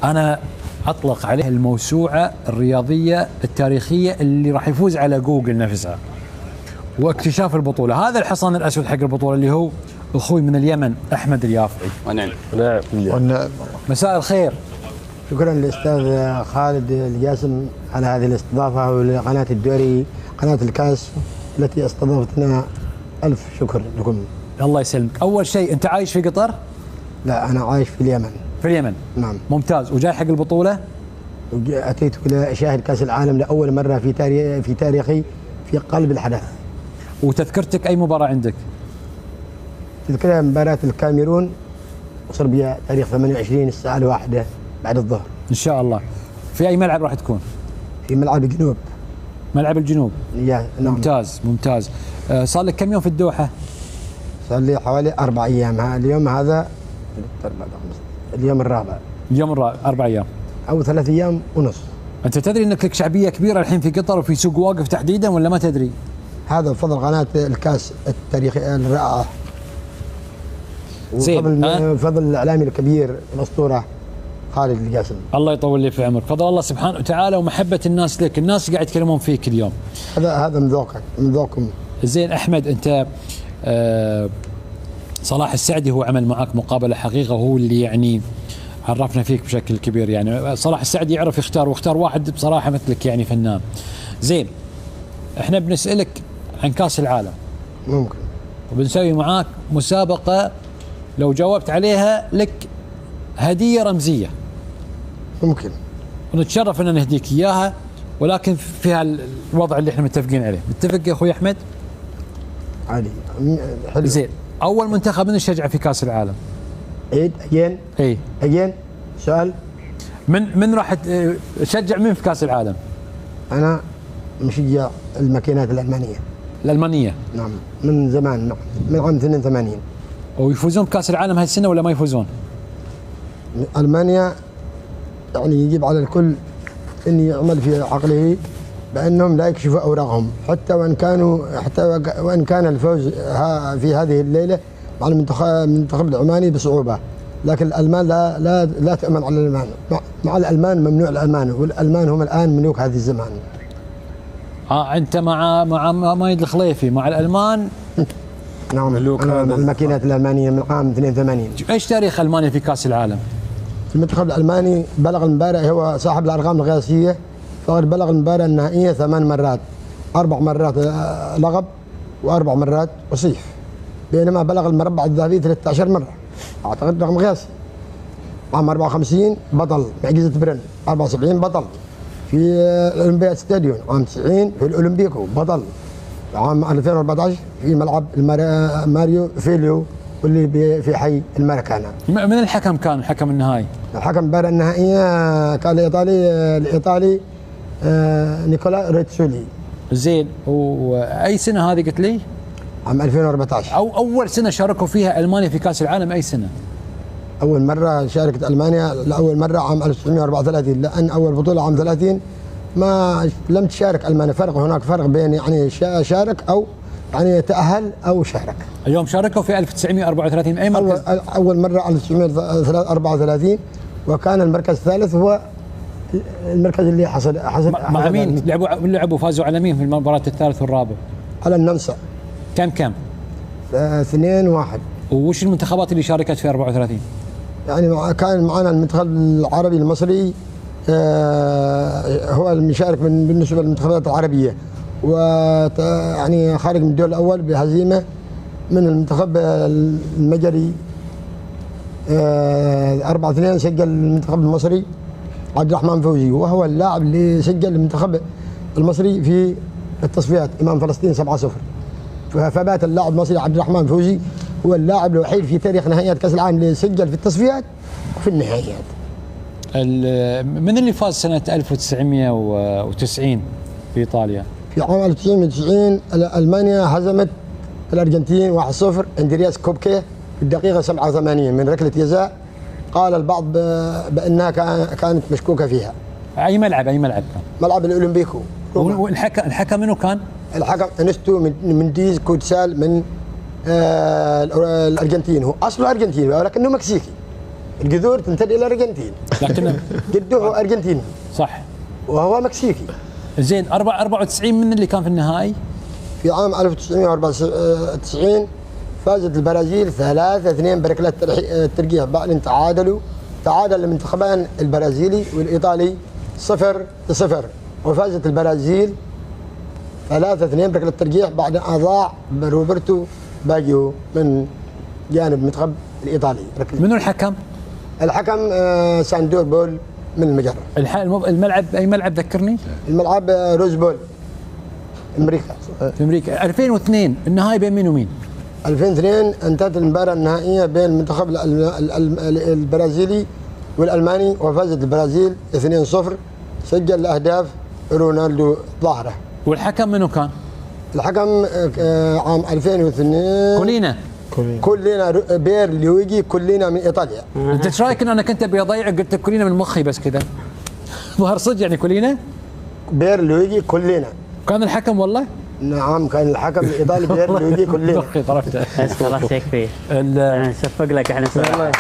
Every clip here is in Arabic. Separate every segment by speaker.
Speaker 1: أنا أطلق عليه الموسوعة الرياضية التاريخية اللي راح يفوز على جوجل نفسها واكتشاف البطولة. هذا الحصان الأسود حق البطولة اللي هو أخوي من اليمن أحمد اليافعي.
Speaker 2: ونعم.
Speaker 1: مساء الخير.
Speaker 2: شكرا للأستاذ خالد الجاسم على هذه الاستضافة، ولقناة الدوري قناة الكاس التي استضافتنا. ألف شكر لكم.
Speaker 1: الله يسلمك. أول شيء أنت عايش في قطر؟
Speaker 2: لا، أنا عايش في اليمن.
Speaker 1: في اليمن؟
Speaker 2: نعم.
Speaker 1: ممتاز. وجاي حق البطولة؟
Speaker 2: أتيت لأشاهد كأس العالم لأول مرة في تاريخي في قلب الحدث.
Speaker 1: وتذكرتك أي مباراة عندك؟
Speaker 2: تذكرها مباراة الكاميرون وصربيا تاريخ 28 الساعة 1 بعد الظهر.
Speaker 1: إن شاء الله. في أي ملعب راح تكون؟
Speaker 2: في ملعب الجنوب.
Speaker 1: ملعب الجنوب؟
Speaker 2: نعم.
Speaker 1: ممتاز ممتاز. صار لك كم يوم في الدوحة؟
Speaker 2: صار لي حوالي 4 أيام. اليوم هذا اليوم الرابع.
Speaker 1: اليوم الرابع، 4 أيام
Speaker 2: أو 3 أيام ونص.
Speaker 1: أنت تدري أنك لك شعبية كبيرة الحين في قطر وفي سوق واقف تحديدا ولا ما تدري؟
Speaker 2: هذا بفضل قناة الكاس التاريخي الرائعة.
Speaker 1: زين.
Speaker 2: بفضل الإعلامي الكبير الأسطورة خالد الجاسم.
Speaker 1: الله يطول لي في عمرك. فضل الله سبحانه وتعالى ومحبة الناس لك. الناس قاعد يتكلمون فيك اليوم.
Speaker 2: هذا من ذوقك، من ذوقكم.
Speaker 1: زين أحمد، أنت صلاح السعدي هو عمل معك مقابلة حقيقة، وهو اللي يعني عرفنا فيك بشكل كبير. يعني صلاح السعدي يعرف يختار، واختار واحد بصراحة مثلك يعني فنان. زين، احنا بنسألك عن كاس العالم.
Speaker 2: ممكن.
Speaker 1: وبنسوي معاك مسابقة، لو جاوبت عليها لك هدية رمزية.
Speaker 2: ممكن.
Speaker 1: ونتشرف ان نهديك اياها، ولكن في الوضع اللي احنا متفقين عليه. متفق يا اخوي احمد؟
Speaker 2: عادي. حلو.
Speaker 1: زين، اول منتخب من الشجعة في كاس العالم؟
Speaker 2: عيد اجين.
Speaker 1: اي
Speaker 2: اجين. سؤال.
Speaker 1: من راح تشجع مين في كاس العالم؟
Speaker 2: انا مشجع الماكينات الالمانيه.
Speaker 1: الالمانيه؟
Speaker 2: نعم، من زمان. نعم، من عام 82.
Speaker 1: ويفوزون بكاس العالم هالسنه ولا ما يفوزون؟
Speaker 2: المانيا يعني يجب على الكل ان يعمل في عقله بانهم لا يكشفوا اوراقهم، حتى وان كان الفوز في هذه الليله مع المنتخب العماني بصعوبه، لكن الالمان لا تامن على الالمان. مع الالمان ممنوع الالمان، والالمان هم الان ملوك هذه الزمان.
Speaker 1: انت مع مايد الخليفي مع الالمان؟
Speaker 2: نعم، انا مع الماكينات الالمانيه من عام 82.
Speaker 1: ايش تاريخ المانيا في كاس العالم؟
Speaker 2: المنتخب الالماني بلغ المباراه، هو صاحب الارقام القياسيه، فقد بلغ المباراه النهائيه 8 مرات، 4 مرات لغب و4 مرات وصيف، بينما بلغ المربع الذهبي 13 مره. اعتقد رقم قياسي. عام 54 بطل معجزه برن، 74 بطل في الاولمبياد ستاديون، عام 90 في الاولمبيكو بطل، عام 2014 في ملعب ماريو فيليو واللي في حي الماراكانا.
Speaker 1: من الحكم كان الحكم النهائي؟
Speaker 2: الحكم المباراة النهائية كان الإيطالي نيكولا ريتسولي.
Speaker 1: زين، وأي سنة هذه قلت لي؟
Speaker 2: عام 2014.
Speaker 1: أول سنة شاركوا فيها ألمانيا في كأس العالم أي سنة؟
Speaker 2: أول مرة شاركت ألمانيا لأول مرة عام 1934، لأن أول بطولة عام 30 لم تشارك ألمانيا. هناك فرق بين يعني شارك أو يعني تأهل أو شارك.
Speaker 1: اليوم شاركوا في 1934 أي مركز؟
Speaker 2: أول مرة 1934، وكان المركز الثالث هو المركز اللي حصل
Speaker 1: مع مين؟ لعبوا فازوا على مين في المباراة الثالث والرابع؟
Speaker 2: على النمسا.
Speaker 1: كم؟
Speaker 2: 2-1.
Speaker 1: وش المنتخبات اللي شاركت في 34؟
Speaker 2: يعني كان معنا المنتخب العربي المصري، هو المشارك بالنسبة للمنتخبات العربية، ويعني خارج من الدور الأول بهزيمة من المنتخب المجري 4-2. سجل المنتخب المصري عبد الرحمن فوزي، وهو اللاعب اللي سجل المنتخب المصري في التصفيات امام فلسطين 7-0. فبات اللاعب المصري عبد الرحمن فوزي هو اللاعب الوحيد في تاريخ نهائيات كاس العالم اللي سجل في التصفيات وفي النهائيات.
Speaker 1: من اللي فاز سنة 1990 في إيطاليا؟
Speaker 2: في عام 1990 ألمانيا هزمت الأرجنتين 1-0. اندرياس كوبكي في الدقيقة 87 من ركلة جزاء، قال البعض بأنها كانت مشكوكة فيها.
Speaker 1: أي ملعب كان؟
Speaker 2: ملعب الأولمبيكو.
Speaker 1: والحكم منو كان؟
Speaker 2: الحكم انستو منديز كوتسال من الأرجنتين. هو أصله أرجنتيني ولكنه مكسيكي. الجذور تنتمي الى الارجنتين،
Speaker 1: لكن
Speaker 2: جده هو ارجنتيني
Speaker 1: صح.
Speaker 2: وهو مكسيكي.
Speaker 1: زين 94 من اللي كان في النهائي؟
Speaker 2: في عام 1994 فازت البرازيل 3-2 بركلات الترجيح، بعد ان تعادل المنتخبان البرازيلي والايطالي 0-0، وفازت البرازيل 3-2 بركلات الترجيح بعد ان اضاع روبرتو باجيو من جانب المنتخب الايطالي.
Speaker 1: منو الحكم؟
Speaker 2: الحكم ساندور بول من المجره.
Speaker 1: الملعب اي ملعب ذكرني؟
Speaker 2: الملعب روز بول امريكا.
Speaker 1: في امريكا. 2002 النهائي بين مين ومين؟
Speaker 2: 2002 انتهت المباراه النهائيه بين المنتخب البرازيلي والالماني، وفازت البرازيل 2-0، سجل الاهداف رونالدو ظاهره.
Speaker 1: والحكم منو كان؟
Speaker 2: الحكم عام 2002 كلنا بير لويجي، كلنا من ايطاليا.
Speaker 1: انت ايش رايك ان انا كنت ابي اضيع قلت كلنا من مخي بس كذا؟ ظهر صدق يعني كلنا؟
Speaker 2: بير لويجي كلنا.
Speaker 1: كان الحكم والله؟
Speaker 2: نعم كان الحكم الايطالي بير لويجي كلنا.
Speaker 1: مخي طرفته.
Speaker 3: بس خلاص يكفي. نصفق لك احنا سؤال.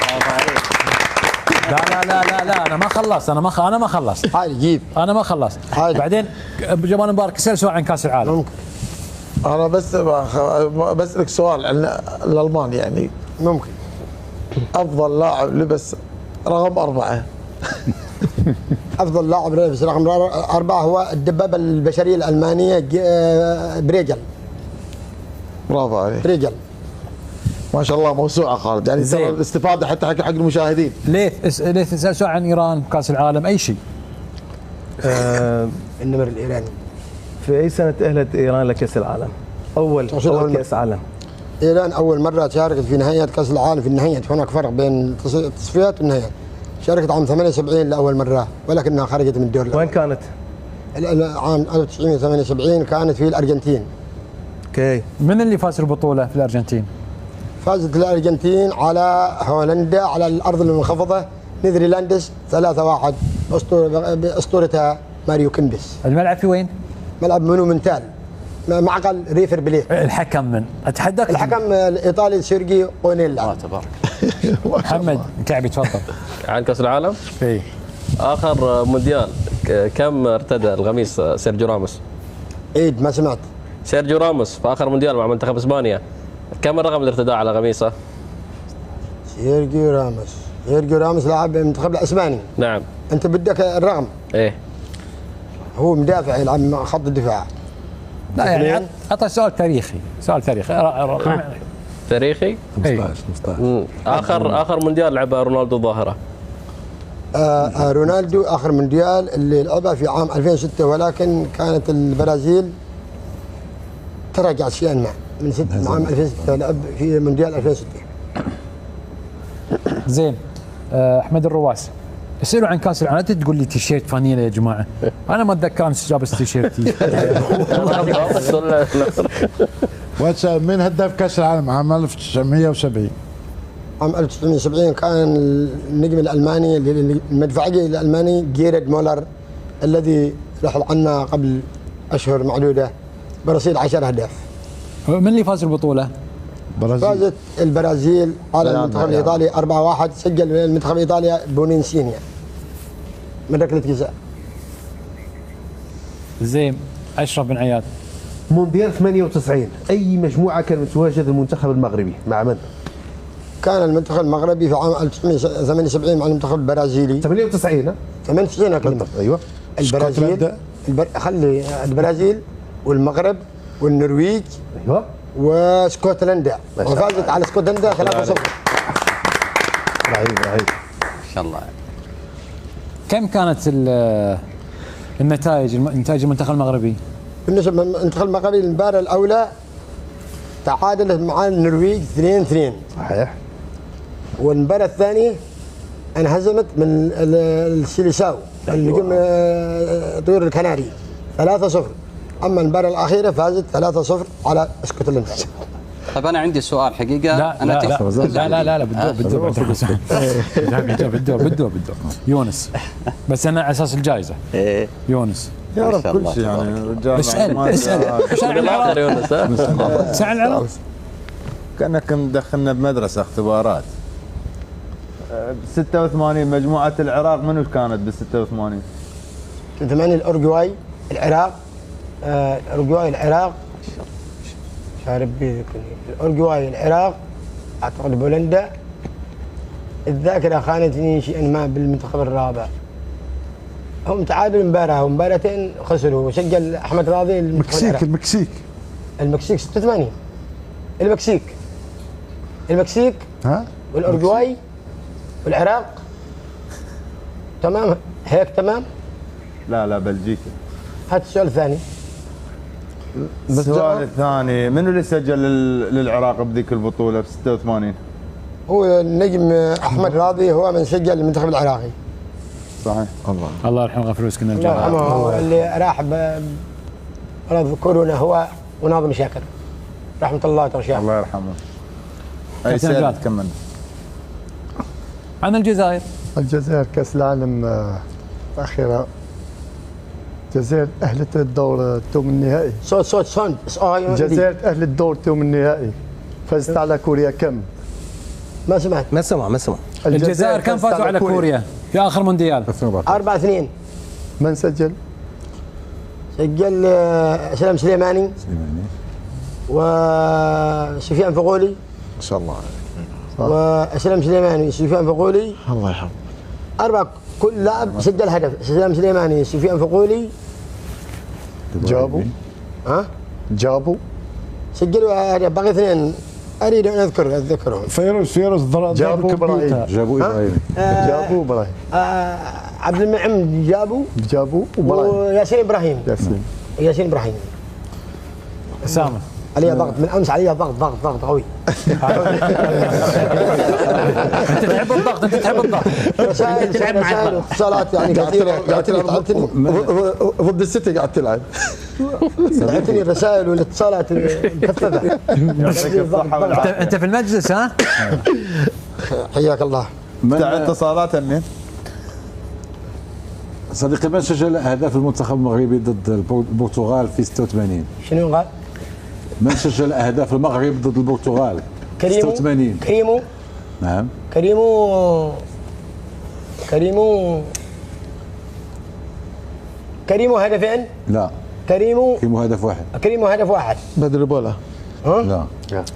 Speaker 1: لا انا ما خلصت.
Speaker 2: هاي جيب.
Speaker 1: انا ما خلصت. بعدين ابو جمال مبارك اسال سؤال عن كاس العالم.
Speaker 2: ممكن.
Speaker 4: انا بسألك سؤال عن الالمان يعني.
Speaker 2: ممكن.
Speaker 4: افضل لاعب لبس رقم 4.
Speaker 2: افضل لاعب لبس رقم 4 هو الدبابه البشريه الالمانيه بريجل.
Speaker 4: برافو عليك.
Speaker 2: بريجل.
Speaker 4: ما شاء الله موسوعه خالد، يعني ترى الاستفاده حتى حق المشاهدين.
Speaker 1: ليث تسال سؤال عن ايران كاس العالم اي شيء.
Speaker 2: النمر الايراني.
Speaker 5: في اي سنه تاهلت ايران لكاس العالم؟ اول كاس عالم.
Speaker 2: ايران اول مره شاركت في نهائيات كاس العالم، في النهائيات هناك فرق بين التصفيات والنهائيات. شاركت عام 78 لاول مره، ولكنها خرجت من الدور.
Speaker 5: وين كانت؟
Speaker 2: عام 1978 كانت في الارجنتين.
Speaker 5: اوكي.
Speaker 1: من اللي فاز البطوله في الارجنتين؟
Speaker 2: فازت الارجنتين على هولندا على الارض المنخفضه نيذرلاندس 3-1 باسطورتها ماريو كنبس.
Speaker 1: الملعب في وين؟
Speaker 2: ملعب مونومنتال معقل ريفر بليت.
Speaker 1: الحكم من؟ اتحداك.
Speaker 2: الحكم الايطالي سيرجي اونيلا.
Speaker 6: تبارك.
Speaker 1: محمد كعبي تفضل.
Speaker 6: عن كاس العالم؟
Speaker 1: اي.
Speaker 6: اخر مونديال كم ارتدى القميص سيرجيو راموس؟
Speaker 2: عيد ما سمعت.
Speaker 6: سيرجيو راموس في اخر مونديال مع منتخب اسبانيا كم الرقم اللي ارتداه على قميصه؟
Speaker 2: سيرجيو راموس لاعب المنتخب الاسباني.
Speaker 6: نعم.
Speaker 2: انت بدك الرقم؟
Speaker 6: ايه.
Speaker 2: هو مدافع يلعب خط الدفاع.
Speaker 1: لا يعني اعطى سؤال تاريخي.
Speaker 6: تاريخي؟
Speaker 1: 15.
Speaker 6: اخر مونديال لعبه رونالدو ظاهره.
Speaker 2: رونالدو اخر مونديال اللي لعبه في عام 2006، ولكن كانت البرازيل تراجع شيئا ما من عام 2006 لعب في مونديال 2006.
Speaker 1: زين. احمد الرواس اسالوا عن كاس العالم، لا تقول لي تيشيرت فانيلا يا جماعه، انا ما اتذكر امس جابس تيشيرتي.
Speaker 7: واتسال من هداف كاس العالم عام 1970؟
Speaker 2: عام 1970 كان النجم الالماني المدفعي الالماني جيرد مولر الذي رحل عنا قبل اشهر معدوده برصيد 10 اهداف.
Speaker 1: من اللي فاز البطوله؟
Speaker 2: فازت البرازيل على المنتخب الايطالي 4-1، سجل المنتخب الايطالي بونينسينيا من ركله جزاء.
Speaker 1: زين. اشرف بن عياد.
Speaker 5: مونديال 98 اي مجموعه كان متواجد المنتخب المغربي مع من؟
Speaker 2: كان المنتخب المغربي في عام 1978 مع المنتخب البرازيلي.
Speaker 5: 98 ها؟
Speaker 2: 98 اكلمك.
Speaker 5: ايوه.
Speaker 2: البرازيل خلي البرازيل والمغرب والنرويج.
Speaker 5: ايوه.
Speaker 2: واسكتلندا، وفازت على اسكتلندا 3-0.
Speaker 5: رهيب
Speaker 6: ما شاء الله.
Speaker 1: كم كانت نتائج المنتخب المغربي؟
Speaker 2: بالنسبه للمنتخب المغربي المباراه الاولى تعادلت مع النرويج 2-2.
Speaker 5: صحيح.
Speaker 2: والمباراه الثانيه انهزمت من السيليساو النجوم طيور الكناري 3-0. اما المباراه الاخيره فازت 3-0 على اسكتلندا.
Speaker 8: طيب انا عندي سؤال حقيقه.
Speaker 1: لا بالدور يونس، بس انا على اساس الجائزه. يونس
Speaker 7: يعرف كل شيء يعني الرجال.
Speaker 1: اسال عن العراق.
Speaker 7: كانك مدخلنا بمدرسه اختبارات.
Speaker 9: ب 86 مجموعة العراق منو كانت بال 86؟
Speaker 2: 86 الأورجواي العراق الأورجواي العراق شارب بيذكرني الأورجواي العراق أعتقد بولندا الذاكرة خانتني شيئا ما بالمنتخب الرابع هم تعادلوا امبارح ومباراتين خسروا وسجل أحمد راضي
Speaker 7: المكسيك
Speaker 2: المكسيك 86 المكسيك
Speaker 7: ها
Speaker 2: والأورجواي والعراق تمام هيك تمام
Speaker 9: لا بلجيكا.
Speaker 2: هات السؤال الثاني.
Speaker 9: السؤال الثاني منو اللي سجل للعراق بذيك البطولة ب 86؟
Speaker 2: هو النجم أحمد راضي هو من سجل المنتخب العراقي.
Speaker 9: صحيح.
Speaker 1: الله يرحمه غفلوس كنا
Speaker 2: الله يرحمه هو اللي راح مرض كورونا هو وناظم شاكر رحمة الله ترشاه.
Speaker 9: الله يرحمه. أي سؤال كمل.
Speaker 1: عن الجزائر.
Speaker 10: الجزائر كأس العالم الأخيرة الجزائر أهلت الدور الثمن النهائي.
Speaker 2: صوت
Speaker 10: الجزائر أهلت الدور الثمن النهائي. فازت على كوريا كم؟
Speaker 2: ما سمعت.
Speaker 3: ما سمع
Speaker 1: الجزائر كم فازوا على كوريا في آخر مونديال؟
Speaker 2: 4-2.
Speaker 10: من سجل؟
Speaker 2: سجل سلام سليماني وسفيان فغولي.
Speaker 4: ما شاء الله.
Speaker 2: وسلام سليماني سفيان فغولي.
Speaker 4: الله يرحمه.
Speaker 2: 4 كل لاعب سجل هدف. سلام سليماني سفيان فغولي
Speaker 10: جابوا
Speaker 2: سجلوا هدف. باقي 2 اريد ان اذكرهم.
Speaker 7: فيروز
Speaker 10: جابوا ابراهيم.
Speaker 4: جابوا ابراهيم.
Speaker 2: عبد المنعم جابوا
Speaker 10: وابراهيم.
Speaker 2: وياسين ابراهيم. ياسين ابراهيم.
Speaker 1: اسامه
Speaker 2: عليها ضغط من امس، عليها ضغط قوي.
Speaker 1: انت تحب الضغط،
Speaker 2: رسائل واتصالات يعني
Speaker 4: قاعد تلعب ضد السيتي قاعد تلعب.
Speaker 2: بعثني الرسائل والاتصالات مكثفه.
Speaker 1: انت في المجلس ها؟
Speaker 2: حياك الله.
Speaker 9: اتصالات منين؟
Speaker 7: صديقي من سجل اهداف المنتخب المغربي ضد البرتغال في 86؟
Speaker 2: شنو قال؟
Speaker 7: من سجل اهداف المغرب ضد البرتغال؟ 86.
Speaker 2: كريمو.
Speaker 7: نعم.
Speaker 2: كريمو هدفين؟
Speaker 7: لا.
Speaker 2: كريمو هدف واحد.
Speaker 4: بدر بولا.
Speaker 7: لا.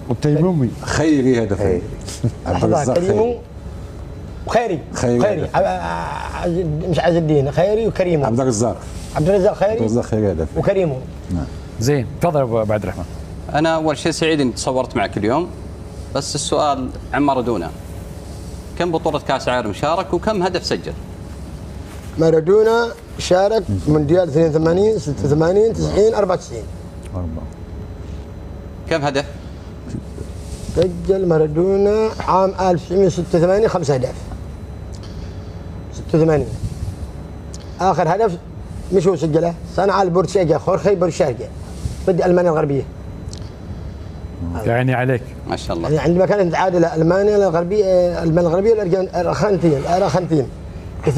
Speaker 7: والتيمومي خيري هدفين.
Speaker 2: كريمو وخيري. مش عز الدين خيري وكريمو.
Speaker 7: عبد الرزاق خيري هدف
Speaker 1: وكريمو. نعم. زين تفضل ابو عبد الرحمن.
Speaker 8: انا اول شيء سعيد اني تصورت معك اليوم، بس السؤال عن مارادونا. كم بطولة كأس العالم شارك وكم هدف سجل؟
Speaker 2: مارادونا شارك مونديال 82 86 90 94.
Speaker 8: كم هدف؟
Speaker 2: سجل مارادونا عام 1986 5 أهداف. 86 آخر هدف مش هو سجله، صنع البورشيجا خورخي بورشيجا ضد ألمانيا الغربية.
Speaker 1: يعني عليك
Speaker 8: ما شاء الله.
Speaker 2: يعني عندما كانت تعادل ألمانيا الغربية والأرجنتين 2-2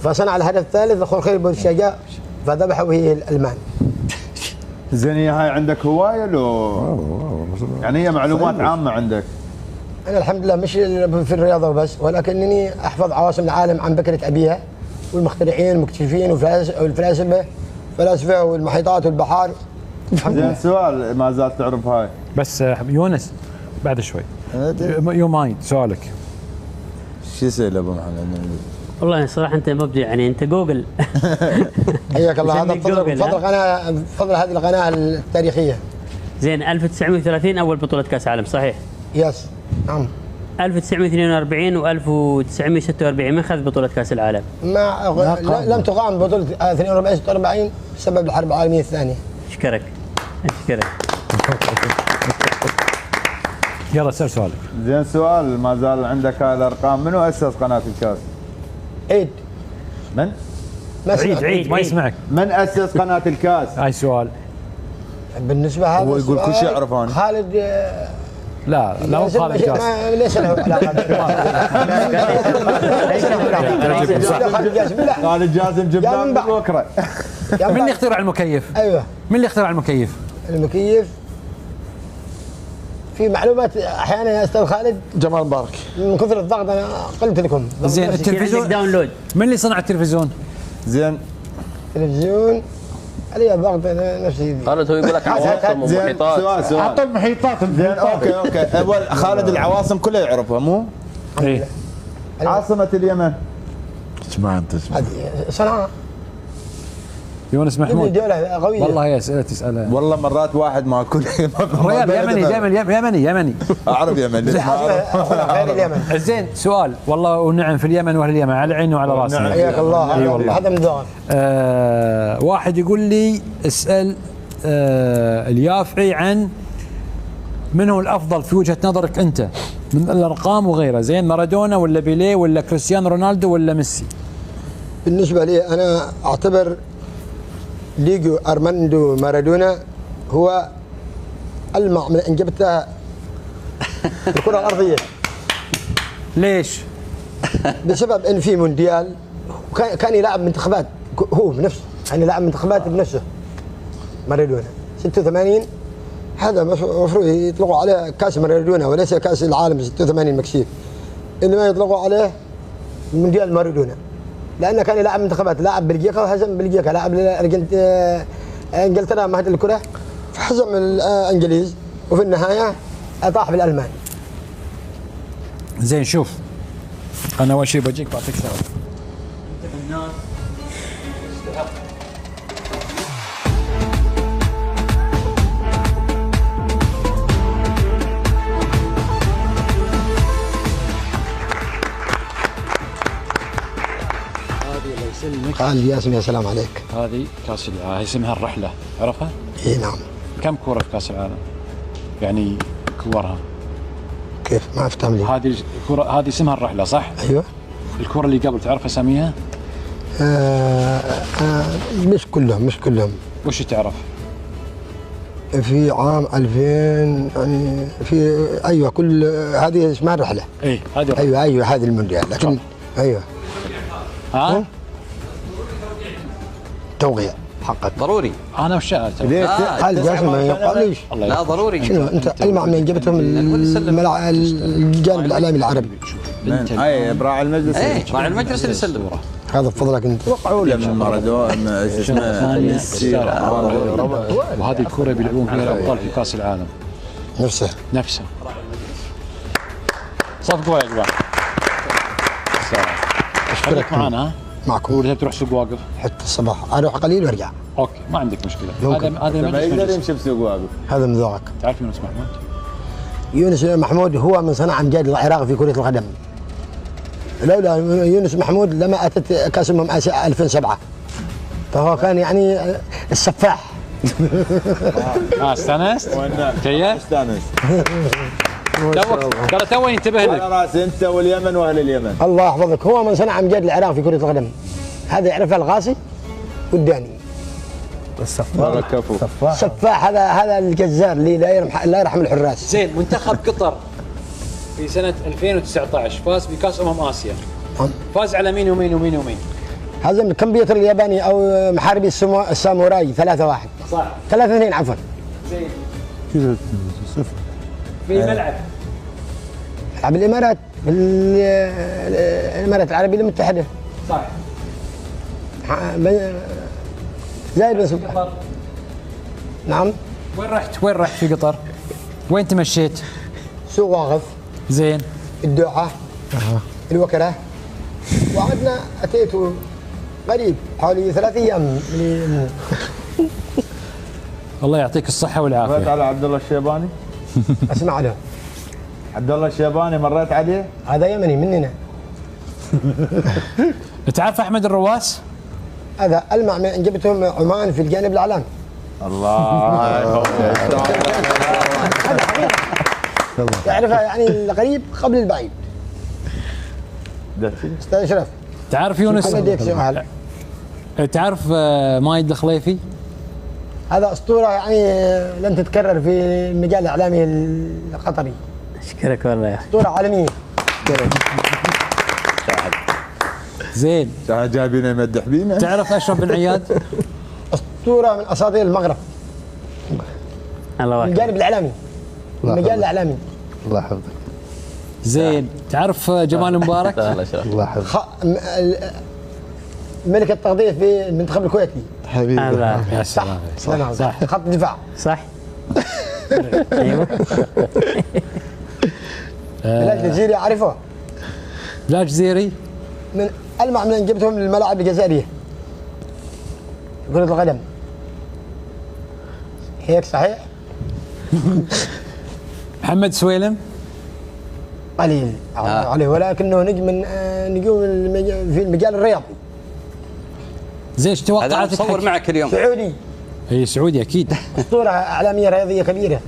Speaker 2: فصنع الهدف الثالث خورخي بورشيجا فذبحوا هي الألمان.
Speaker 9: زين هاي عندك هواية لو يعني هي معلومات عامة عندك؟
Speaker 2: أنا الحمد لله مش في الرياضة وبس، ولكنني أحفظ عواصم العالم عن بكرة أبيها والمخترعين والمكتشفين والفلاسفة والمحيطات والبحار.
Speaker 9: زين سؤال ما زال تعرف هاي
Speaker 1: بس يونس بعد شوي يومين سؤالك.
Speaker 9: شو يسأل أبو محمد؟
Speaker 3: والله صراحة أنت مبدع يعني أنت جوجل.
Speaker 2: حياك الله. هذا فضل هذه القناة التاريخية.
Speaker 3: زين 1930 أول بطولة كأس عالم صحيح؟
Speaker 2: يس نعم.
Speaker 3: 1942 و1946 من خذ بطولة كأس العالم؟
Speaker 2: لم تقام بطولة 42 46 بسبب الحرب العالمية الثانية.
Speaker 3: أشكرك.
Speaker 1: يلا سأل سؤالك.
Speaker 9: زين سؤال ما زال عندك هاي الأرقام، منو أسس قناة الكاس؟
Speaker 2: عيد.
Speaker 9: من؟
Speaker 1: عيد ما يسمعك.
Speaker 9: من أسس قناة الكاس؟
Speaker 1: هاي سؤال.
Speaker 2: بالنسبة هذا
Speaker 9: هو يقول كل شيء يعرف أنا.
Speaker 2: خالد.
Speaker 1: لا مو خالد الكاس.
Speaker 2: ليس له علاقة.
Speaker 9: خالد جاسم جبناه من بكرة.
Speaker 1: من اللي اخترع المكيف؟
Speaker 2: ايوه.
Speaker 1: من اللي اخترع المكيف؟
Speaker 2: المكيف في معلومات احيانا يا استاذ خالد
Speaker 4: جمال مبارك.
Speaker 2: من كثر الضغط انا قلت لكم.
Speaker 1: زين
Speaker 3: عندك
Speaker 1: التلفزيون
Speaker 3: داونلود.
Speaker 1: من اللي صنع التلفزيون؟
Speaker 9: زين
Speaker 2: تلفزيون علي ضغط نفسي.
Speaker 6: خالد هو يقول لك عواصم
Speaker 9: زين
Speaker 6: ومحيطات.
Speaker 9: سؤال
Speaker 7: حط المحيطات
Speaker 9: زين اوكي اول خالد العواصم كلها يعرفها مو؟
Speaker 1: ايه
Speaker 9: عاصمة اليمن
Speaker 7: اسمع انت اسمع.
Speaker 2: هذه صنعاء.
Speaker 1: يونس محمود
Speaker 2: دولة قوية.
Speaker 1: والله هي اسئله تسالها
Speaker 9: والله مرات واحد ما كل
Speaker 1: ريال يمني
Speaker 9: اعرف يمني
Speaker 2: غير اليمن.
Speaker 1: زين سؤال والله ونعم في اليمن واهل اليمن على عيني وعلى راسي.
Speaker 2: حياك الله.
Speaker 1: اي والله.
Speaker 2: هذا من ذوقك.
Speaker 1: واحد يقول لي اسال اليافعي عن من هو الافضل في وجهه نظرك انت من الارقام وغيرها. زين مارادونا ولا بيليه ولا كريستيانو رونالدو ولا ميسي؟
Speaker 2: بالنسبة لي أنا أعتبر دييغو أرماندو مارادونا هو ألمع من أنجبته الكرة الأرضية.
Speaker 1: ليش؟
Speaker 2: بسبب أن في مونديال كان يلعب منتخبات هو بنفسه، يعني يلعب منتخبات بنفسه مارادونا 86. هذا المفروض يطلقوا عليه كاس مارادونا وليس كاس العالم 86 المكسيك، إنما يطلقوا عليه مونديال مارادونا لأنه كان يلعب منتخبات، لاعب بلجيكا وهزم بلجيكا، لاعب انجلترا مهد الكرة فهزم الانجليز وفي النهاية طاح بالألمان.
Speaker 1: زين شوف انا اول شيء بجيك بعطيك سؤال.
Speaker 2: قال ياسم يا سلام عليك.
Speaker 1: هذه كاس العالم اسمها الرحله عرفها؟
Speaker 2: اي نعم.
Speaker 1: كم كوره في كاس العالم؟ يعني كورها
Speaker 2: كيف ما افتهم لي.
Speaker 1: هذه الكره هذه اسمها الرحله صح؟
Speaker 2: ايوه.
Speaker 1: الكره اللي قبل تعرف اساميها؟
Speaker 2: مش كلهم.
Speaker 1: وش تعرف؟
Speaker 2: في عام 2000 يعني في ايوه كل هذه اسمها الرحله.
Speaker 1: اي هذه
Speaker 2: ايوه هذه المونديال لكن ايوه
Speaker 1: ها
Speaker 2: توقيع حقك
Speaker 8: ضروري.
Speaker 1: انا وش سالت؟
Speaker 2: قال جاسم ما يقاليش.
Speaker 8: لا ضروري.
Speaker 2: شنو انت المع من جبتهم الجانب الاعلامي العربي.
Speaker 9: اي براعي المجلس.
Speaker 8: ايه راعي المجلس اللي يسلم.
Speaker 2: هذا بفضلك انت.
Speaker 9: وقعوا له من مارادونا اسمه ميسي.
Speaker 1: وهذه الكره بيلعبون فيها الابطال في كاس العالم نفسه. صفقوا يا جماعه.
Speaker 2: اشترك
Speaker 1: معنا ها؟
Speaker 2: معكم.
Speaker 1: ولا تروح سوق واقف؟
Speaker 2: حتى الصباح اروح قليل وارجع.
Speaker 1: اوكي ما عندك مشكله.
Speaker 9: هذا ما يقدر يمشي بسوق واقف.
Speaker 2: هذا من ذوقك.
Speaker 1: تعرف يونس محمود؟
Speaker 2: يونس محمود هو من صنع امجاد العراق في كرة القدم. لولا يونس محمود لما اتت كاس اسيا 2007. فهو كان يعني السفاح.
Speaker 1: استانست؟ كيف؟
Speaker 9: استانست.
Speaker 1: ترى تو ينتبه لك.
Speaker 9: على راس انت واليمن واهل اليمن.
Speaker 2: الله يحفظك. هو من صنع امجاد العراق في كرة القدم. هذا يعرفها الغاسي والداني.
Speaker 9: السفاح.
Speaker 2: السفاح هذا الجزار اللي لا يرحم الحراس.
Speaker 1: زين منتخب قطر في سنة 2019 فاز بكأس آسيا. فاز على مين ومين ومين ومين؟
Speaker 2: هزم الكمبيوتر الياباني او محاربي الساموراي 3-1.
Speaker 1: صح.
Speaker 2: 3-2 عفوا.
Speaker 1: زين. في ملعب.
Speaker 2: ملعب الامارات الامارات العربية المتحدة.
Speaker 1: صح.
Speaker 2: زايد بن سلطان. نعم.
Speaker 1: وين رحت في قطر؟ وين تمشيت؟
Speaker 2: سوق واقف.
Speaker 1: زين.
Speaker 2: الدوحة. الوكرة. وعدنا اتيت قريب حوالي 3 ايام.
Speaker 1: الله يعطيك الصحة والعافية.
Speaker 9: مريت على عبد الله الشيباني؟
Speaker 2: اسمع له.
Speaker 9: عبد الله الشيباني مريت عليه؟
Speaker 2: هذا يمني مننا.
Speaker 1: تعرف أحمد الرواس؟
Speaker 2: هذا ألمع من جبتهم عمان في الجانب الإعلامي.
Speaker 9: الله
Speaker 2: يعرفها يعني القريب قبل البعيد. استاذ اشرف.
Speaker 1: تعرف يونس؟ تعرف مايد الخليفي؟
Speaker 2: هذا اسطوره يعني لن تتكرر في المجال الاعلامي القطري.
Speaker 3: اشكرك والله يا اخي.
Speaker 2: اسطوره عالميه.
Speaker 1: زين.
Speaker 9: جايبين يمدح بينا.
Speaker 1: تعرف اشرف بن عياد؟
Speaker 2: اسطوره من اساطير المغرب.
Speaker 3: الله
Speaker 2: من الجانب الاعلامي. المجال الاعلامي.
Speaker 5: الله يحفظك.
Speaker 1: زين، تعرف جمال مبارك؟
Speaker 5: الله يحفظك.
Speaker 2: ملك التغطية في المنتخب الكويتي.
Speaker 5: حبيبي.
Speaker 1: يا سلام.
Speaker 2: صح. خط دفاع.
Speaker 3: صح. ايوه.
Speaker 2: بلال الجزيري اعرفه.
Speaker 1: بلال جزيري
Speaker 2: من المع من جبتهم للملاعب الجزائريه كرة القدم. هيك صحيح؟
Speaker 1: محمد سويلم
Speaker 2: قليل عليه، ولكنه نجم من نجوم في المجال الرياضي.
Speaker 1: زين، ايش
Speaker 8: هذا
Speaker 1: توقعاتك؟
Speaker 8: مصور معك اليوم.
Speaker 2: سعودي،
Speaker 1: اي سعودي اكيد.
Speaker 2: اسطوره اعلاميه رياضيه كبيره.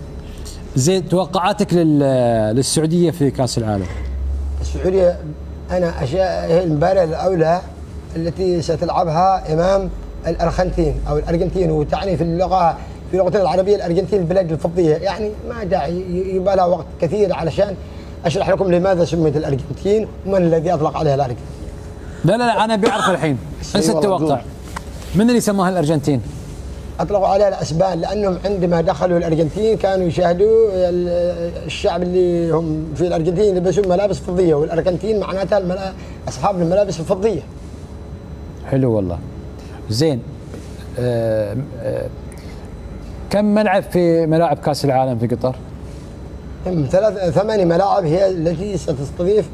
Speaker 1: زين، توقعاتك للسعوديه في كاس العالم؟
Speaker 2: السعوديه انا هي المباراه الاولى التي ستلعبها امام الارجنتين او الارجنتين، وتعني في لغتنا العربيه الارجنتين البلاد الفضيه، يعني ما داعي يبقى لها وقت كثير علشان اشرح لكم لماذا سميت الارجنتين ومن الذي اطلق عليها الارجنتين.
Speaker 1: لا انا بعرف الحين. ايش تتوقع؟ من اللي سماها الارجنتين؟
Speaker 2: اطلقوا عليها الاسبان لانهم عندما دخلوا الارجنتين كانوا يشاهدوا الشعب اللي هم في الارجنتين يلبسون ملابس فضيه، والارجنتين معناتها اصحاب الملابس الفضيه.
Speaker 1: حلو والله. زين، كم ملعب في ملاعب كاس العالم في قطر؟
Speaker 2: 8 ملاعب هي التي ستستضيف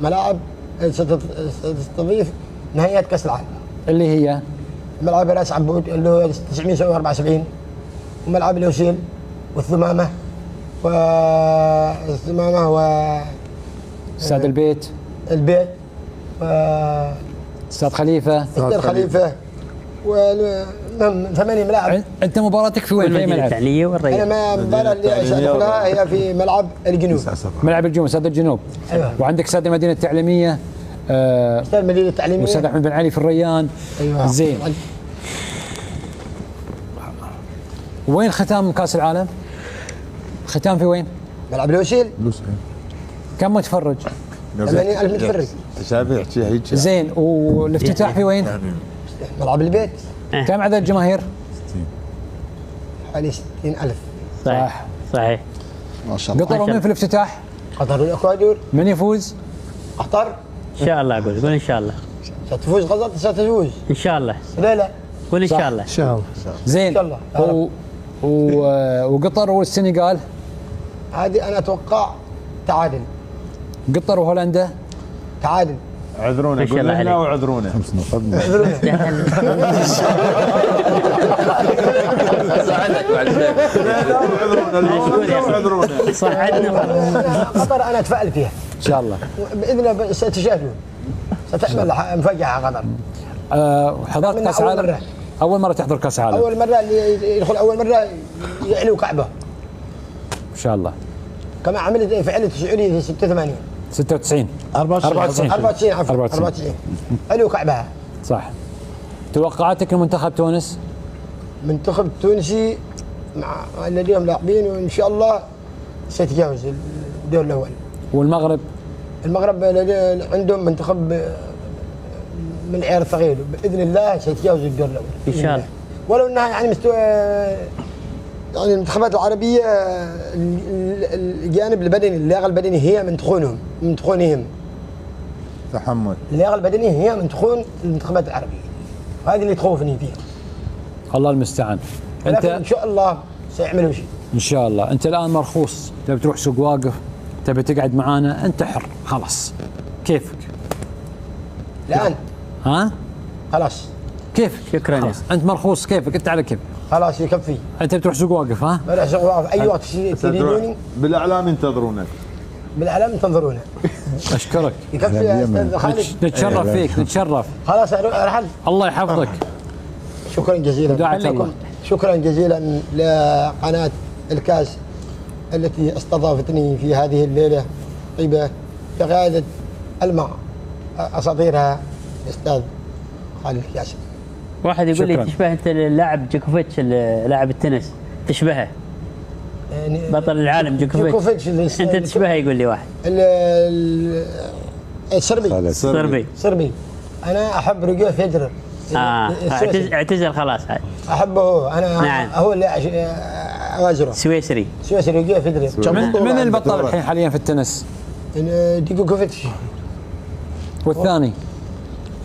Speaker 2: نهائيات كاس العالم.
Speaker 1: اللي هي
Speaker 2: ملعب راس عبود اللي هو 974، وملعب الوسيل والثمامه
Speaker 1: استاد البيت
Speaker 2: و
Speaker 1: استاد خليفه
Speaker 2: والمهم 8 ملاعب.
Speaker 1: انت مباراتك في وين؟ في
Speaker 3: المدينة التعليمية والرياض.
Speaker 2: انا المباراه اللي سادخلها هي في ملعب الجنوب.
Speaker 1: ملعب الجنوب، استاد الجنوب.
Speaker 2: ايوه.
Speaker 1: وعندك استاد المدينه التعليميه،
Speaker 2: استاد المدينه التعليميه
Speaker 1: واستاد احمد بن علي في الريان.
Speaker 2: ايوه.
Speaker 1: زين، وين ختام كاس العالم؟ ختام في وين؟
Speaker 2: ملعب الوسيل.
Speaker 1: كم متفرج؟
Speaker 2: 80,000 متفرج.
Speaker 7: تسابيع هيك.
Speaker 1: زين، والافتتاح في وين؟
Speaker 2: ملعب البيت.
Speaker 1: كم عدد الجماهير؟
Speaker 2: حوالي 60,000.
Speaker 3: صحيح.
Speaker 4: ما شاء الله.
Speaker 1: قطر ومين في الافتتاح؟
Speaker 2: قطر والاكوادور.
Speaker 1: من يفوز؟
Speaker 2: قطر.
Speaker 3: ان شاء الله قول ان شاء الله.
Speaker 2: ستفوز قطر، ستفوز
Speaker 3: ان شاء الله.
Speaker 2: لا
Speaker 3: قول ان شاء الله.
Speaker 5: ان شاء الله.
Speaker 1: زين.
Speaker 2: ان شاء الله.
Speaker 1: وقطر والسنغال؟
Speaker 2: هذه انا اتوقع تعادل.
Speaker 1: قطر وهولندا؟
Speaker 2: تعادل.
Speaker 9: عذرونا، قول لنا وعذرونا.
Speaker 7: 5 نقاط.
Speaker 6: ساعدك بعد
Speaker 9: عذرونا.
Speaker 3: صح. عندنا
Speaker 2: قطر انا اتفائل فيها
Speaker 1: ان شاء الله.
Speaker 2: باذن الله ستشاهدون، ستعمل مفاجاه قطر.
Speaker 1: حضرت كاس عالم؟ اول مره تحضر كاس عالم؟
Speaker 2: اول مره اللي يدخل اول مره يعلو كعبه
Speaker 1: ان شاء الله.
Speaker 2: كما عملت فعلت السعوديه في 96
Speaker 1: 94
Speaker 2: 94 علو كعبها.
Speaker 1: صح. توقعاتك لمنتخب تونس؟
Speaker 2: منتخب تونسي مع لديهم لاعبين وان شاء الله سيتجاوز الدور الاول.
Speaker 1: والمغرب؟
Speaker 2: المغرب عندهم منتخب من العيار الصغير، باذن الله سيتجاوز الدور الاول
Speaker 3: ان شاء الله.
Speaker 2: ولو انها يعني مستوى يعني المنتخبات العربيه الجانب البدني، اللياقه البدنيه هي من تخونهم.
Speaker 7: تحمل.
Speaker 2: اللياقه البدنيه هي من تخون المنتخبات العربيه، وهذه اللي تخوفني فيها.
Speaker 1: الله المستعان.
Speaker 2: انت ان شاء الله سيعملوا شيء
Speaker 1: ان شاء الله. انت الان مرخوص، تبي تروح سوق واقف، تبي تقعد معانا، انت حر خلاص، كيفك
Speaker 2: الان.
Speaker 1: ها
Speaker 2: خلاص
Speaker 1: كيفك.
Speaker 3: شكرا.
Speaker 1: خلاص. انت مرخوص، كيفك انت على كيفك.
Speaker 2: خلاص يكفي.
Speaker 1: انت بتروح سوق واقف؟ ها
Speaker 2: بروح سوق واقف اي وقت تريدوني.
Speaker 9: بالاعلام ينتظرونك.
Speaker 2: بالاعلام تنظرونا.
Speaker 1: اشكرك.
Speaker 2: يكفي يا استاذ خالد.
Speaker 1: نتشرف فيك، نتشرف.
Speaker 2: خلاص ارحل.
Speaker 1: الله يحفظك.
Speaker 2: شكرا جزيلا
Speaker 1: دعاء الله.
Speaker 2: شكرا جزيلا لقناه الكاس التي استضافتني في هذه الليله طيبه بقياده المع اساطيرها الاستاذ خالد ياسر.
Speaker 3: واحد يقول لي
Speaker 1: شكراً.
Speaker 3: تشبه انت اللاعب جوكوفيتش، لاعب التنس تشبهه،
Speaker 2: يعني
Speaker 3: بطل العالم جوكوفيتش. انت تشبهه يقول لي واحد.
Speaker 2: الصربي. انا احب روجر فيدرر.
Speaker 3: اعتزل خلاص.
Speaker 2: احبه هو. انا
Speaker 3: نعم.
Speaker 2: هو اللي أجره
Speaker 3: سويسري.
Speaker 2: سويسري جاء فدري
Speaker 1: من البطل الحين حاليا في التنس؟
Speaker 2: ديجوكوفيتش.
Speaker 1: والثاني؟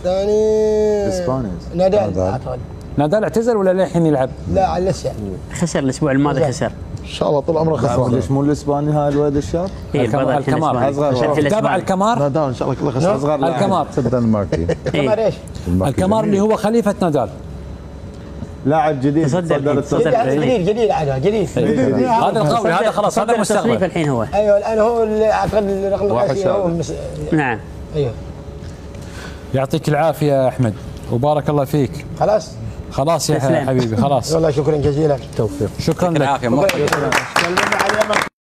Speaker 2: ثاني
Speaker 9: اسباني.
Speaker 2: نادال.
Speaker 1: نادال اعتزل ولا للحين يلعب؟
Speaker 2: لا لسه.
Speaker 3: خسر الاسبوع الماضي خسر.
Speaker 4: ان شاء الله طول عمره خسران.
Speaker 9: ليش مو الاسباني هاي الواد الشاب؟
Speaker 1: الكمار تابع الكمار؟
Speaker 4: نادال ان شاء الله كله خسران.
Speaker 9: اصغر لاعب
Speaker 1: الكمار.
Speaker 9: في الدنماركي.
Speaker 2: كمار ايش؟
Speaker 1: الكمار اللي هو خليفة نادال.
Speaker 9: لاعب جديد
Speaker 3: تصدر
Speaker 2: جديد عاد جديد.
Speaker 1: هذا القوي هذا خلاص هذا المستقبل
Speaker 3: الحين هو.
Speaker 2: ايوه الان هو اللي اعتقد الرقم القياسي هو
Speaker 3: نعم.
Speaker 2: ايوه.
Speaker 1: يعطيك العافية يا أحمد وبارك الله فيك.
Speaker 2: خلاص
Speaker 1: يا حبيبي خلاص.
Speaker 2: والله شكرا جزيلا.
Speaker 1: شكرا لك.
Speaker 8: العافية.